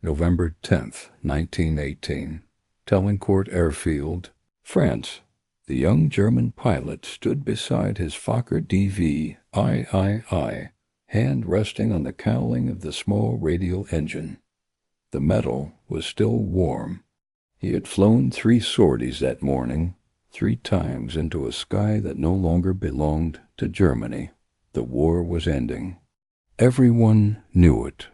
November 10th, 1918. Tellincourt Airfield, France. The young German pilot stood beside his Fokker D.VIII, hand resting on the cowling of the small radial engine. The metal was still warm. He had flown 3 sorties that morning, 3 times into a sky that no longer belonged to Germany. The war was ending. Everyone knew it.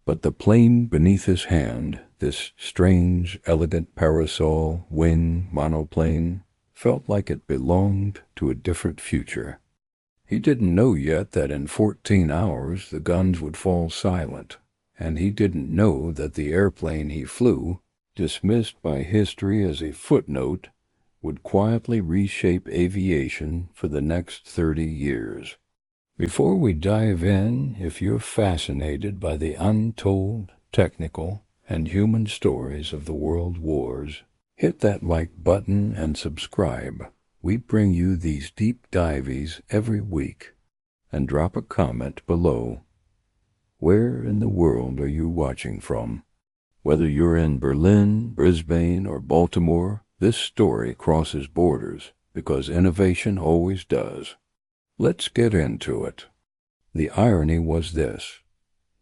But the plane beneath his hand, this strange, elegant parasol wing monoplane, felt like it belonged to a different future. He didn't know yet that in 14 hours the guns would fall silent, and he didn't know that the airplane he flew, dismissed by history as a footnote, would quietly reshape aviation for the next 30 years. Before we dive in, if you're fascinated by the untold, technical, and human stories of the world wars, hit that like button and subscribe. We bring you these deep dives every week. And drop a comment below. Where in the world are you watching from? Whether you're in Berlin, Brisbane, or Baltimore, this story crosses borders, because innovation always does. Let's get into it. The irony was this.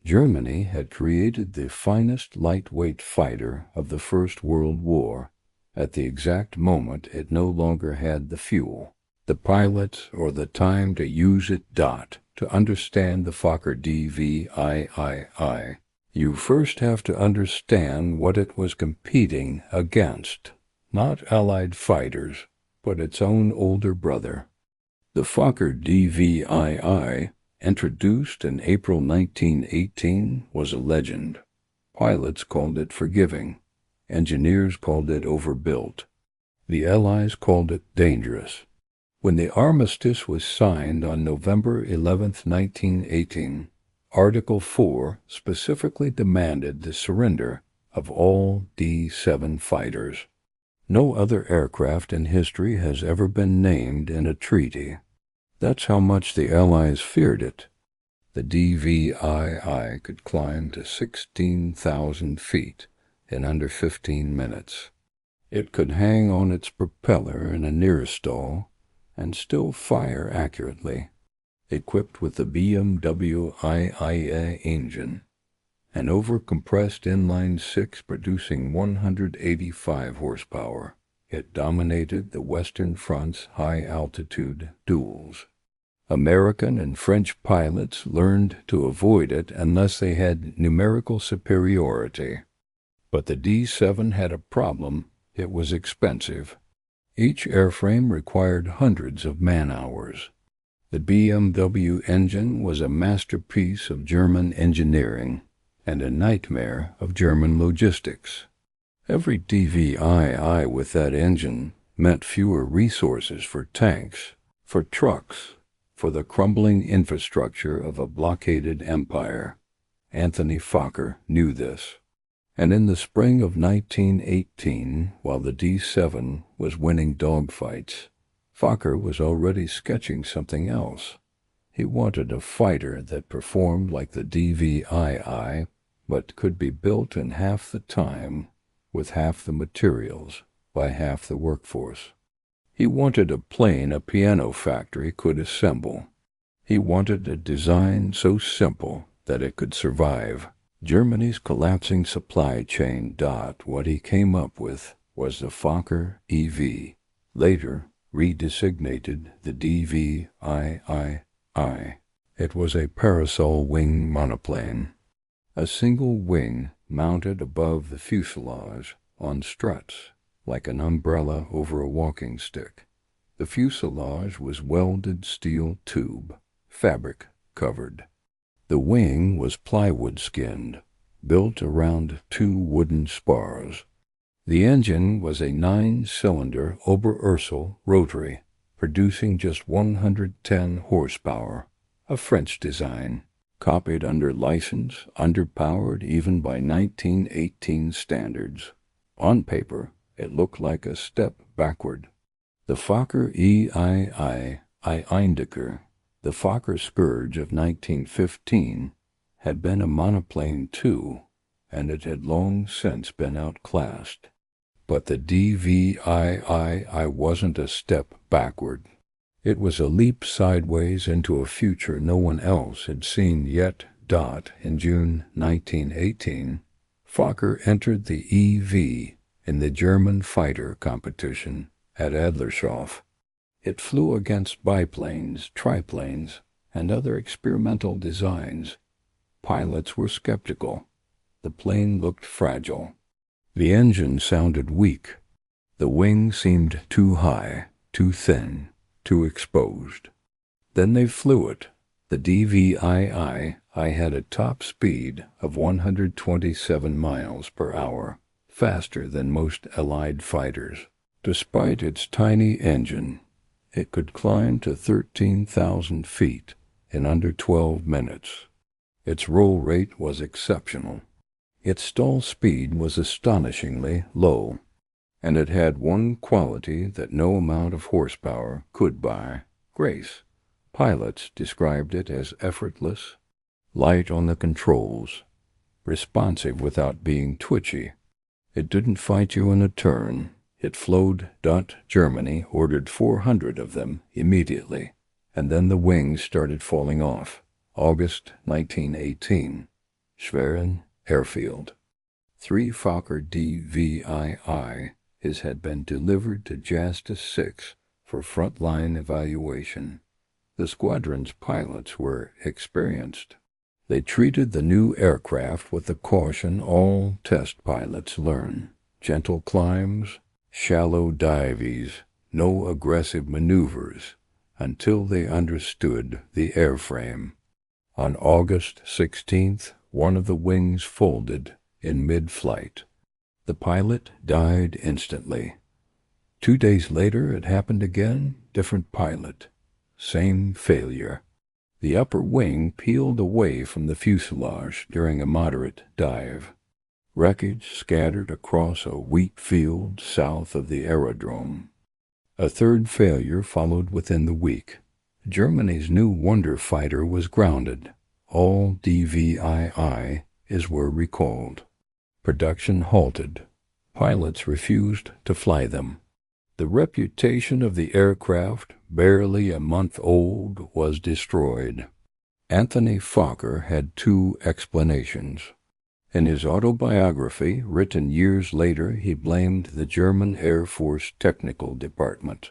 Germany had created the finest lightweight fighter of the First World War at the exact moment it no longer had the fuel, the pilots, or the time to use it. To understand the Fokker D.VIII, you first have to understand what it was competing against. Not Allied fighters, but its own older brother. The Fokker D.VIII, introduced in April 1918, was a legend. Pilots called it forgiving. Engineers called it overbuilt. The Allies called it dangerous. When the armistice was signed on November 11, 1918, Article 4 specifically demanded the surrender of all D-7 fighters. No other aircraft in history has ever been named in a treaty. That's how much the Allies feared it. The D.VIII could climb to 16,000 feet in under 15 minutes. It could hang on its propeller in a near stall and still fire accurately, equipped with the BMW IA engine, an overcompressed inline-6 producing 185 horsepower. It dominated the Western Front's high-altitude duels. American and French pilots learned to avoid it unless they had numerical superiority. But the D-7 had a problem. It was expensive. Each airframe required hundreds of man-hours. The BMW engine was a masterpiece of German engineering and a nightmare of German logistics. Every D.VIII with that engine meant fewer resources for tanks, for trucks, for the crumbling infrastructure of a blockaded empire. Anthony Fokker knew this. And in the spring of 1918, while the D-7 was winning dogfights, Fokker was already sketching something else. He wanted a fighter that performed like the D.VIII, but could be built in half the time, with half the materials, by half the workforce. He wanted a plane a piano factory could assemble. He wanted a design so simple that it could survive Germany's collapsing supply chain. What he came up with was the Fokker EV, later redesignated the D.VIII. It was a parasol wing monoplane, a single wing mounted above the fuselage on struts, like an umbrella over a walking stick. The fuselage was welded steel tube, fabric covered. The wing was plywood skinned, built around 2 wooden spars. The engine was a 9-cylinder Oberursel rotary, producing just 110 horsepower, a French design, copied under license, underpowered even by 1918 standards. On paper, it looked like a step backward. The Fokker EII Eindecker, the Fokker Scourge of 1915, had been a monoplane too, and it had long since been outclassed. But the D.VIII wasn't a step backward. It was a leap sideways into a future no one else had seen yet. In June 1918, Fokker entered the EV in the German fighter competition at Adlershof. It flew against biplanes, triplanes, and other experimental designs. Pilots were skeptical. The plane looked fragile. The engine sounded weak. The wing seemed too high, too thin, too exposed. Then they flew it. The D.VIII had a top speed of 127 miles per hour, faster than most Allied fighters. Despite its tiny engine, it could climb to 13,000 feet in under 12 minutes. Its roll rate was exceptional. Its stall speed was astonishingly low, and it had one quality that no amount of horsepower could buy: grace. Pilots described it as effortless, light on the controls, responsive without being twitchy. It didn't fight you in a turn. It flowed. Germany ordered 400 of them immediately, and then the wings started falling off. August 1918, Schwerin Airfield. 3 Fokker D.VIIs had been delivered to Justice 6 for frontline evaluation. The squadron's pilots were experienced. They treated the new aircraft with the caution all test pilots learn: gentle climbs, shallow dives, no aggressive maneuvers, until they understood the airframe. On August 16th, one of the wings folded in mid-flight. The pilot died instantly. 2 days later it happened again, different pilot. Same failure. The upper wing peeled away from the fuselage during a moderate dive. Wreckage scattered across a wheat field south of the aerodrome. A third failure followed within the week. Germany's new wonder fighter was grounded. All D.VIIs were recalled. Production halted. Pilots refused to fly them. The reputation of the aircraft, barely a month old, was destroyed. Anthony Fokker had 2 explanations. In his autobiography, written years later, he blamed the German Air Force Technical Department.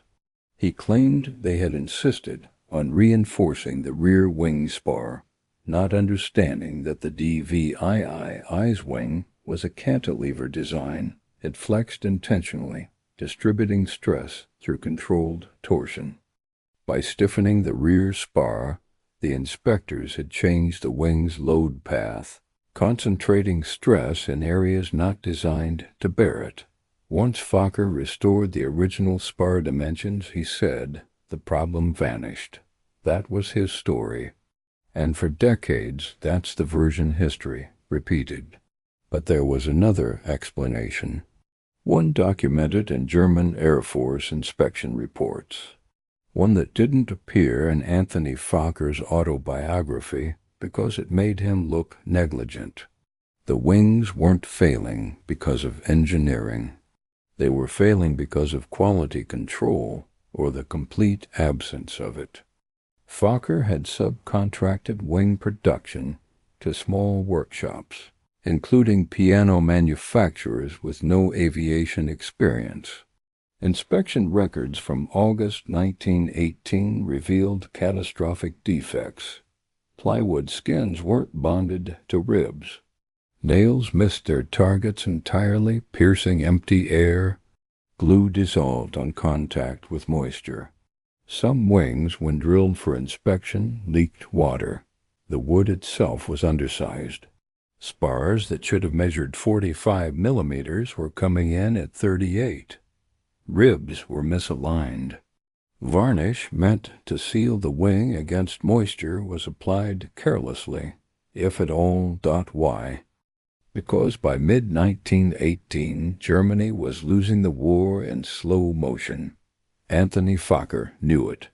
He claimed they had insisted on reinforcing the rear wing spar, not understanding that the D.VII's wing was a cantilever design. It flexed intentionally, distributing stress through controlled torsion. By stiffening the rear spar, the inspectors had changed the wing's load path, concentrating stress in areas not designed to bear it. Once Fokker restored the original spar dimensions, he said, the problem vanished. That was his story. And for decades, that's the version history repeated. But there was another explanation. One documented in German Air Force inspection reports. One that didn't appear in Anthony Fokker's autobiography because it made him look negligent. The wings weren't failing because of engineering. They were failing because of quality control or the complete absence of it. Fokker had subcontracted wing production to small workshops, including piano manufacturers with no aviation experience. Inspection records from August 1918 revealed catastrophic defects. Plywood skins weren't bonded to ribs. Nails missed their targets entirely, piercing empty air. Glue dissolved on contact with moisture. Some wings, when drilled for inspection, leaked water. The wood itself was undersized. Spars that should have measured 45 millimeters were coming in at 38. Ribs were misaligned. Varnish meant to seal the wing against moisture was applied carelessly, if at all. Why? Because by mid-1918, Germany was losing the war in slow motion. Anthony Fokker knew it.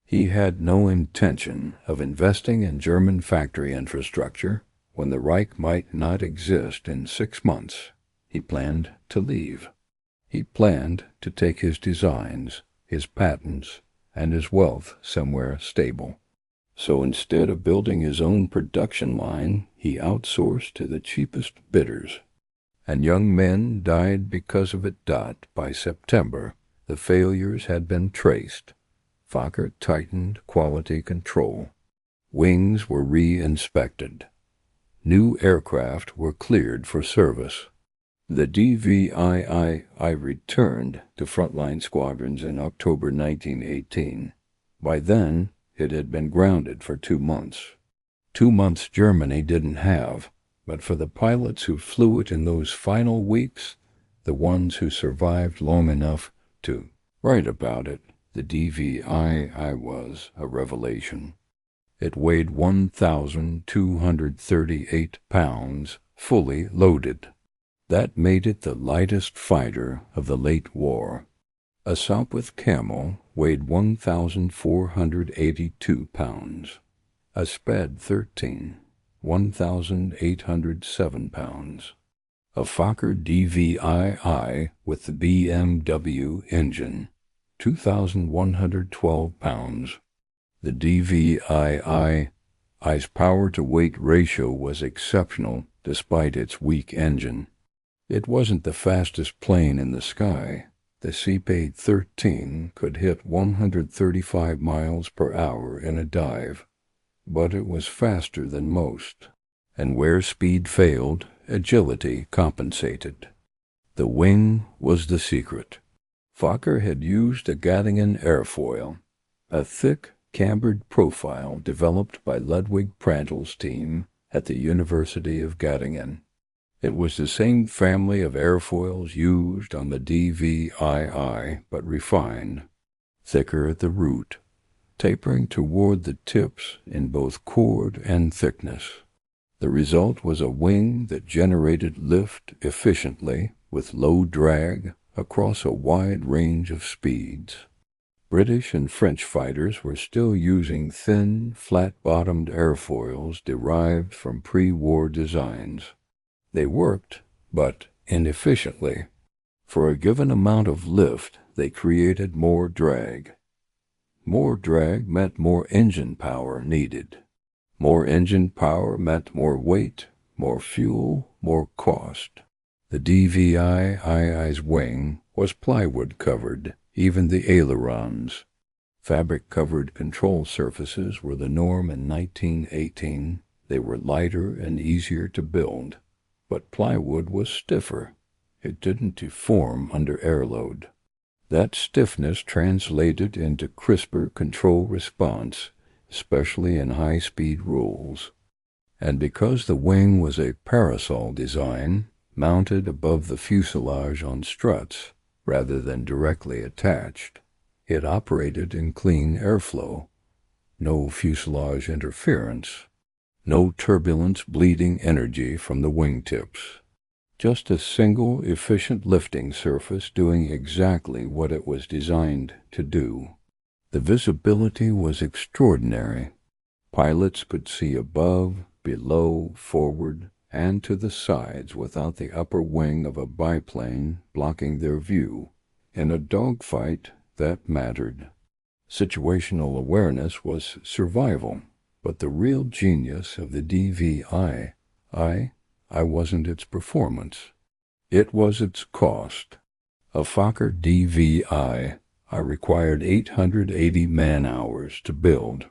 He had no intention of investing in German factory infrastructure When the Reich might not exist in 6 months, he planned to leave. He planned to take his designs, his patents, and his wealth somewhere stable. So instead of building his own production line, he outsourced to the cheapest bidders. And young men died because of it. By September, the failures had been traced. Fokker tightened quality control. Wings were re-inspected. New aircraft were cleared for service. The D.VIII returned to frontline squadrons in October 1918. By then, it had been grounded for 2 months. 2 months Germany didn't have, but for the pilots who flew it in those final weeks, the ones who survived long enough to write about it, the D.VIII was a revelation. It weighed 1,238 pounds, fully loaded. That made it the lightest fighter of the late war. A Sopwith Camel weighed 1,482 pounds. A Sped 13, 1,807 pounds. A Fokker D.VIII with the BMW engine, 2,112 pounds. The D.VII's power-to-weight ratio was exceptional despite its weak engine. It wasn't the fastest plane in the sky. The Sped-13 could hit 135 miles per hour in a dive, but it was faster than most, and where speed failed, agility compensated. The wing was the secret. Fokker had used a Göttingen airfoil, a thick, cambered profile developed by Ludwig Prandtl's team at the University of Göttingen. It was the same family of airfoils used on the D.VIII, but refined, thicker at the root, tapering toward the tips in both chord and thickness. The result was a wing that generated lift efficiently with low drag across a wide range of speeds. British and French fighters were still using thin, flat-bottomed airfoils derived from pre-war designs. They worked, but inefficiently. For a given amount of lift, they created more drag. More drag meant more engine power needed. More engine power meant more weight, more fuel, more cost. The D.VII's wing was plywood-covered, even the ailerons. Fabric-covered control surfaces were the norm in 1918. They were lighter and easier to build. But plywood was stiffer. It didn't deform under airload. That stiffness translated into crisper control response, especially in high-speed rolls. And because the wing was a parasol design, mounted above the fuselage on struts, rather than directly attached, it operated in clean airflow. No fuselage interference. No turbulence bleeding energy from the wingtips. Just a single efficient lifting surface doing exactly what it was designed to do. The visibility was extraordinary. Pilots could see above, below, forward, and to the sides without the upper wing of a biplane blocking their view. In a dogfight, that mattered. Situational awareness was survival, but the real genius of the D.VIII wasn't its performance. It was its cost. A Fokker D.VIII required 880 man-hours to build.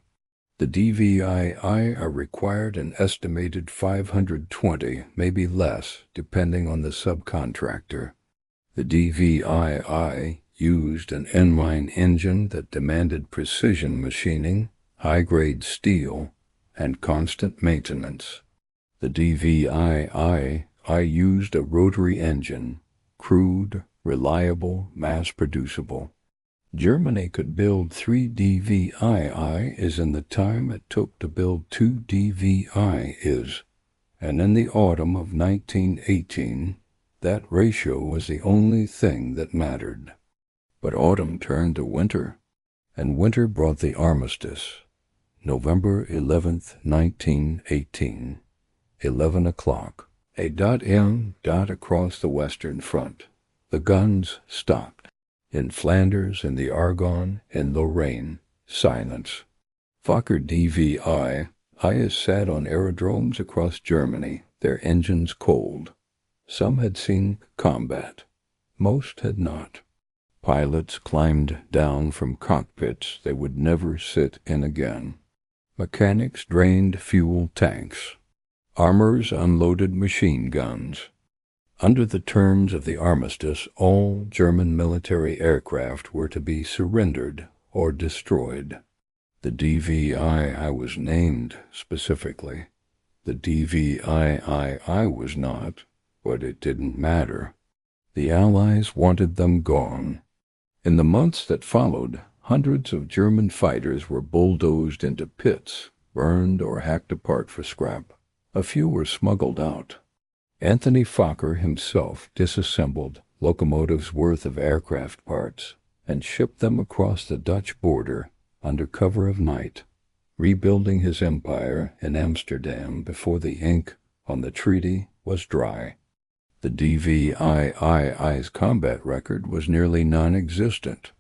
The D.VIII required an estimated 520, maybe less, depending on the subcontractor. The D.VIII used an inline engine that demanded precision machining, high-grade steel, and constant maintenance. The D.VIII used a rotary engine, crude, reliable, mass-producible. Germany could build 3 D.VIIs in the time it took to build 2 D.VIs, and in the autumn of 1918, that ratio was the only thing that mattered. But autumn turned to winter, and winter brought the armistice, November 11th, 1918. 11 o'clock. A .M. across the Western Front. The guns stopped. In Flanders, in the Argonne, in Lorraine, silence. Fokker D.VIII has sat on aerodromes across Germany, their engines cold. Some had seen combat. Most had not. Pilots climbed down from cockpits they would never sit in again. Mechanics drained fuel tanks. Armorers unloaded machine guns. Under the terms of the armistice, all German military aircraft were to be surrendered or destroyed. The D.VIII was named specifically. The D.VIII was not, but it didn't matter. The Allies wanted them gone. In the months that followed, hundreds of German fighters were bulldozed into pits, burned or hacked apart for scrap. A few were smuggled out. Anthony Fokker himself disassembled locomotives' worth of aircraft parts and shipped them across the Dutch border under cover of night, rebuilding his empire in Amsterdam before the ink on the treaty was dry. The D.VII's combat record was nearly non-existent.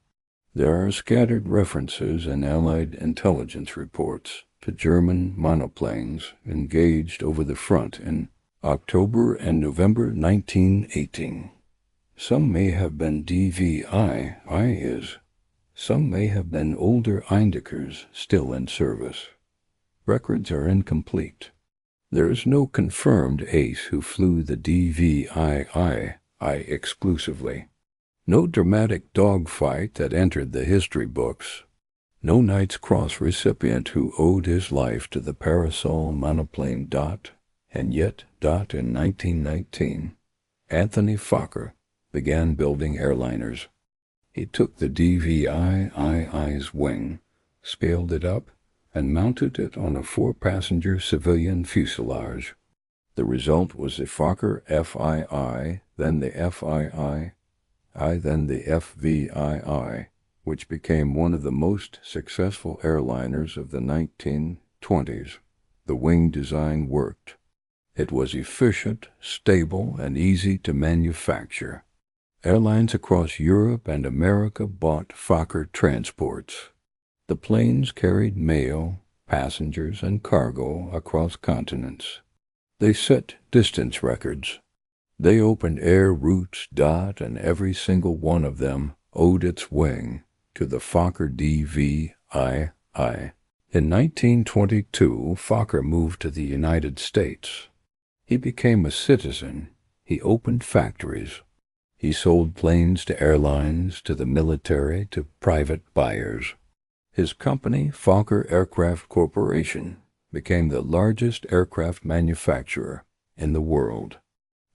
There are scattered references in Allied intelligence reports to German monoplanes engaged over the front in October and November 1918. Some may have been D.VII's. Some may have been older Eindekers still in service. Records are incomplete. There is no confirmed ace who flew the D.VII exclusively. No dramatic dogfight that entered the history books. No Knight's Cross recipient who owed his life to the parasol monoplane Dot, and yet Dot in 1919. Anthony Fokker began building airliners. He took the D.VII's wing, scaled it up, and mounted it on a 4-passenger civilian fuselage. The result was the Fokker FII, then the FII, then the FVII, which became one of the most successful airliners of the 1920s. The wing design worked. It was efficient, stable, and easy to manufacture. Airlines across Europe and America bought Fokker transports. The planes carried mail, passengers, and cargo across continents. They set distance records. They opened air routes. And every single one of them owed its wing to the Fokker D.VIII. In 1922, Fokker moved to the United States. He became a citizen. He opened factories. He sold planes to airlines, to the military, to private buyers. His company, Fokker Aircraft Corporation, became the largest aircraft manufacturer in the world.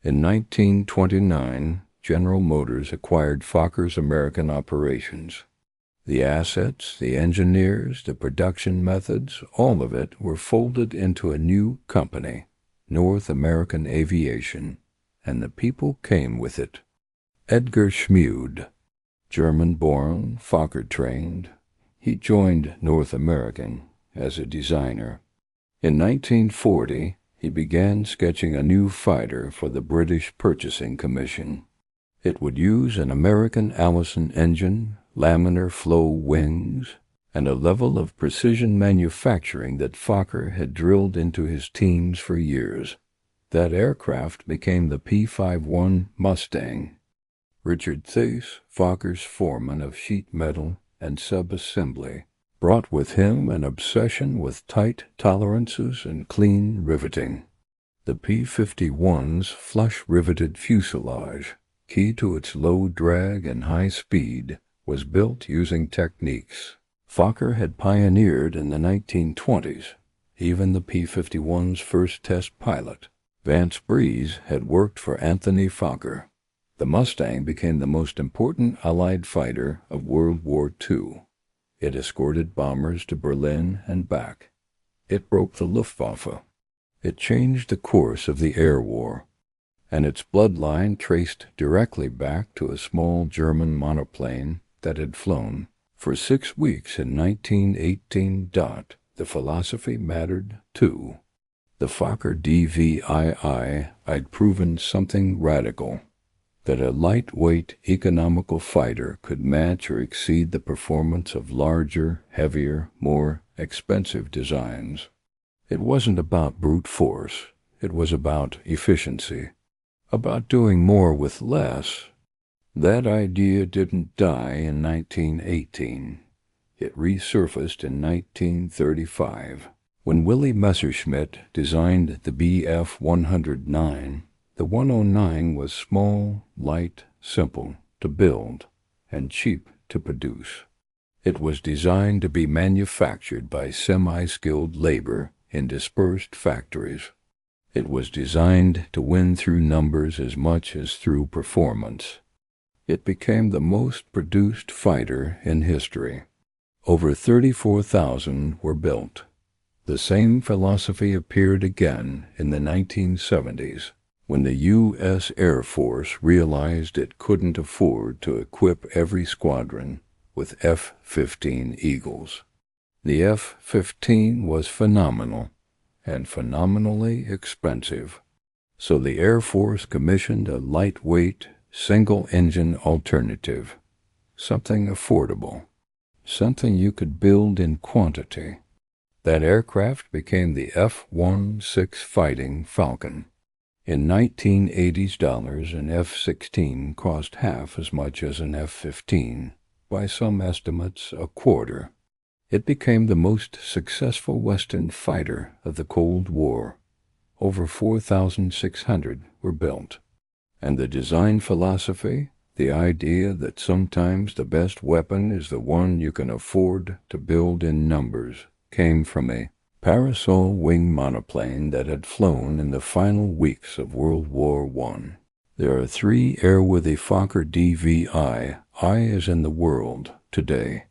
In 1929, General Motors acquired Fokker's American operations. The assets, the engineers, the production methods, all of it were folded into a new company, North American Aviation, and the people came with it. Edgar Schmude, German-born, Fokker-trained, he joined North American as a designer. In 1940, he began sketching a new fighter for the British Purchasing Commission. It would use an American Allison engine, laminar flow wings, and a level of precision manufacturing that Fokker had drilled into his teams for years. That aircraft became the P-51 Mustang. Richard Theiss, Fokker's foreman of sheet metal and sub-assembly, brought with him an obsession with tight tolerances and clean riveting. The P-51's flush-riveted fuselage, key to its low drag and high speed, was built using techniques Fokker had pioneered in the 1920s. Even the P-51's first test pilot, Vance Breeze, had worked for Anthony Fokker. The Mustang became the most important Allied fighter of World War II. It escorted bombers to Berlin and back. It broke the Luftwaffe. It changed the course of the air war, and its bloodline traced directly back to a small German monoplane that had flown for 6 weeks in 1918. The philosophy mattered too. The Fokker D.VIII I'd proven something radical, that a lightweight, economical fighter could match or exceed the performance of larger, heavier, more expensive designs. It wasn't about brute force. It was about efficiency, about doing more with less. That idea didn't die in 1918. It resurfaced in 1935, when Willy Messerschmitt designed the Bf-109. The 109 was small, light, simple to build, and cheap to produce. It was designed to be manufactured by semi-skilled labor in dispersed factories. It was designed to win through numbers as much as through performance. It became the most produced fighter in history. Over 34,000 were built. The same philosophy appeared again in the 1970s, when the U.S. Air Force realized it couldn't afford to equip every squadron with F-15 Eagles. The F-15 was phenomenal and phenomenally expensive, so the Air Force commissioned a lightweight, single-engine alternative, something affordable, something you could build in quantity. That aircraft became the F-16 Fighting Falcon. In 1980s dollars, an F-16 cost half as much as an F-15, by some estimates a quarter. It became the most successful Western fighter of the Cold War. Over 4,600 were built. And the design philosophy, the idea that sometimes the best weapon is the one you can afford to build in numbers, came from a parasol wing monoplane that had flown in the final weeks of World War I. There are 3 airworthy Fokker D.VIII, as in the world, today.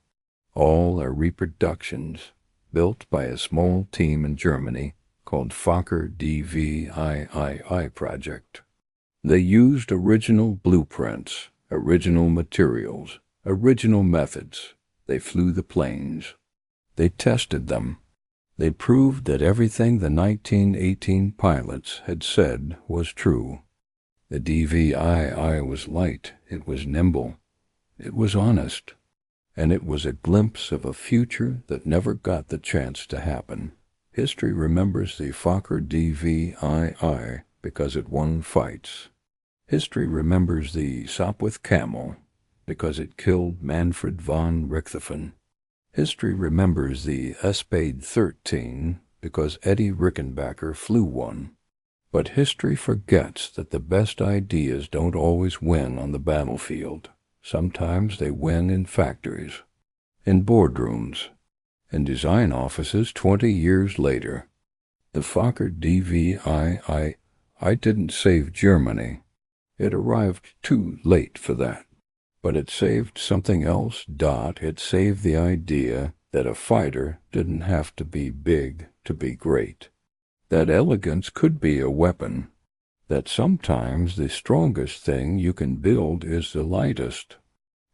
All are reproductions, built by a small team in Germany called Fokker D.VIII Project. They used original blueprints, original materials, original methods. They flew the planes. They tested them. They proved that everything the 1918 pilots had said was true. The D.VIII was light, it was nimble, it was honest, and it was a glimpse of a future that never got the chance to happen. History remembers the Fokker D.VIII because it won fights. History remembers the Sopwith Camel because it killed Manfred von Richthofen. History remembers the Spade-13 because Eddie Rickenbacker flew one. But history forgets that the best ideas don't always win on the battlefield. Sometimes they win in factories, in boardrooms, in design offices 20 years later. The Fokker D.VIII didn't save Germany. It arrived too late for that. But it saved something else. It saved the idea that a fighter didn't have to be big to be great. That elegance could be a weapon. That sometimes the strongest thing you can build is the lightest.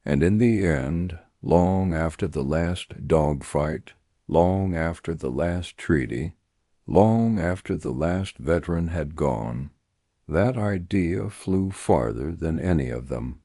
And in the end, long after the last dogfight, long after the last treaty, long after the last veteran had gone, that idea flew farther than any of them.